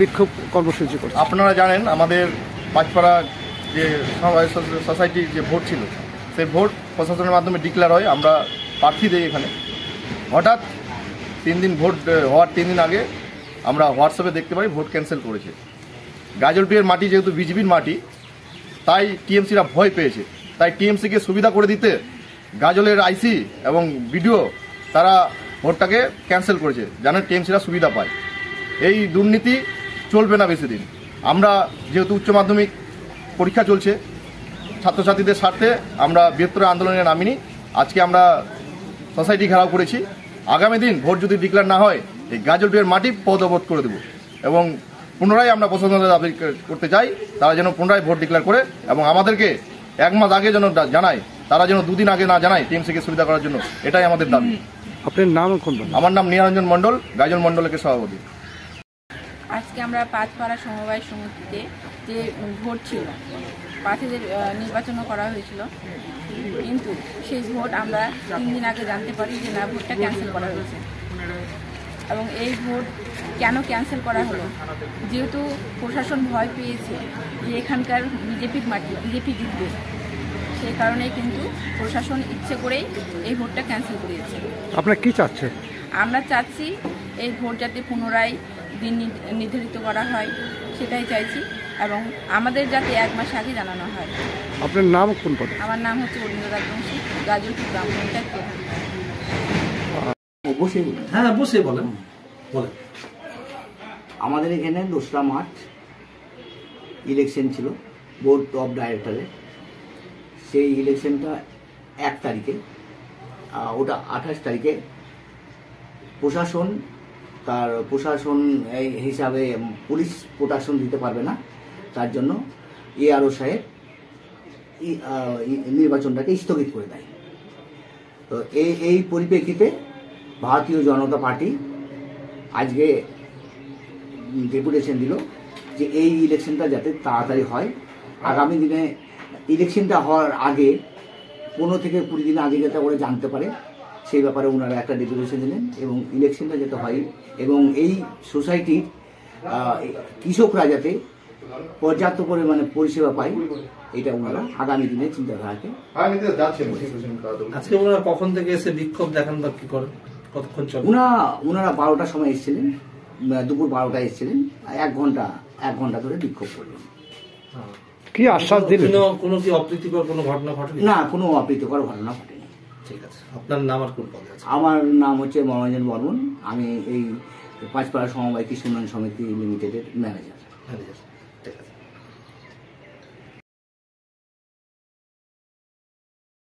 বিক্ষোভ কর্মসূচি করছে? আপনারা জানেন আমাদের পাঁচপাড়া যে সোসাইটির যে ভোট ছিল সেই ভোট প্রশাসনের মাধ্যমে ডিক্লেয়ার হয়, আমরা প্রার্থী দিই এখানে। হঠাৎ 3 দিন ভোট হওয়ার 3 দিন আগে আমরা হোয়াটসঅ্যাপে দেখতে পাই ভোট ক্যান্সেল করেছে। গাজলপিয়ার মাটি যেহেতু বিজেপির মাটি, তাই টিএমসিরা ভয় পেয়েছে, তাই টিএমসিকে সুবিধা করে দিতে গাজলের আইসি এবং বিডিও তারা ভোটটাকে ক্যান্সেল করেছে, জানেন টিএমসিরা সুবিধা পায়। এই দুর্নীতি চলবে না বেশি দিন। আমরা যেহেতু উচ্চ মাধ্যমিক পরীক্ষা চলছে, ছাত্রছাত্রীদের স্বার্থে আমরা বৃহত্তর আন্দোলনে নামিনি। আজকে আমরা সোসাইটি ঘেরাও করেছি। আগামী দিন ভোট যদি ডিক্লেয়ার না হয় এই গাজলপিয়ার মাটি পদবধ করে দেব এবং পুনরায় আমরা প্রশাসনের দাবি করতে চাই তারা যেন পুনরায় ভোট ডিক্লেয়ার করে এবং আমাদেরকে 1 মাস আগে যেন জানায়, তারা যেন 2 দিন আগে না জানায় টিএমসিকে সুবিধা করার জন্য, এটাই আমাদের দাবি। আপনার নাম কোন? আমার নাম নিরঞ্জন মণ্ডল, গাজল মণ্ডলের সভাপতি। আজকে আমরা পাঁচপাড়া সমবায় সমিতিতে যে ভোট ছিল, প্রার্থীদের নির্বাচনও করা হয়েছিল, কিন্তু সেই ভোট আমরা 3 দিন আগে জানতে পারি যে না, ভোটটা ক্যান্সেল করা হয়েছে। এবং এই ভোট কেন ক্যান্সেল করা হলো? যেহেতু প্রশাসন ভয় পেয়েছে যে এখানকার বিজেপির মাটি, বিজেপি জিতবে, সেই কারণেই কিন্তু প্রশাসন ইচ্ছে করেই এই ভোটটা ক্যান্সেল করেছে। আপনারা কি চাচ্ছেন? আমরা চাচ্ছি এই ভোট যাতে পুনরায় দিন নির্ধারিত করা হয়, সেটাই চাইছি, এবং আমাদের যাতে 1 মাস আগে জানানো হয়। আপনার নাম কোন পদে? আমার নাম হচ্ছে অরিন্দ্র রাজবংশী, গাজলপুর গ্রাম পঞ্চায়েত প্রধান। হ্যাঁ, বসে বলেন। আমাদের এখানে 2রা মার্চ ইলেকশন ছিল বোর্ড অফ ডাইরেক্টরের। সেই ইলেকশনটা 1 তারিখে, ওটা 28 তারিখে প্রশাসন তার প্রশাসন এই হিসাবে পুলিশ প্রোটেকশন দিতে পারবে না, তার জন্য এআরও সাহেব নির্বাচনটাকে স্থগিত করে দেয়। তো এই পরিপ্রেক্ষিতে ভারতীয় জনতা পার্টি আজকে ডেপুটেশন দিল যে এই ইলেকশনটা যাতে তাড়াতাড়ি হয়। আগামী দিনে ইলেকশনটা হওয়ার আগে 15 থেকে 20 দিন আগে যাতে ওরা জানতে পারে, সেই ব্যাপারে ওনারা একটা ডেপুটেশন দিলেন এবং ইলেকশনটা যাতে হয় এবং এই সোসাইটির কৃষকরা যাতে পর্যাপ্ত পরিমাণে পরিষেবা পায়, এটা ওনারা আগামী দিনে চিন্তাধারাকে। আজকে ওনারা কখন থেকে এসে বিক্ষোভ দেখান বা কি করেন, কতক্ষণ চলে? ওনারা 12টার সময় এসেছিলেন, দুপুর 12টায় এসেছিলেন, 1 ঘন্টা ধরে বিক্ষোভ করলেন। কি আশ্বাস দিলেন? কোনো কি অপ্রীতিকর কোনো ঘটনা ঘটেনি? না, কোনো অপ্রীতিকর ঘটনা ঘটেনি। ঠিক আছে, আপনার নাম আর কোন পদে আছে? আমার নাম হচ্ছে মনোরঞ্জন বর্মন, আমি এই পাঁচপাড়া সমবায় কৃষি উন্নয়ন সমিতি লিমিটেডের ম্যানেজার।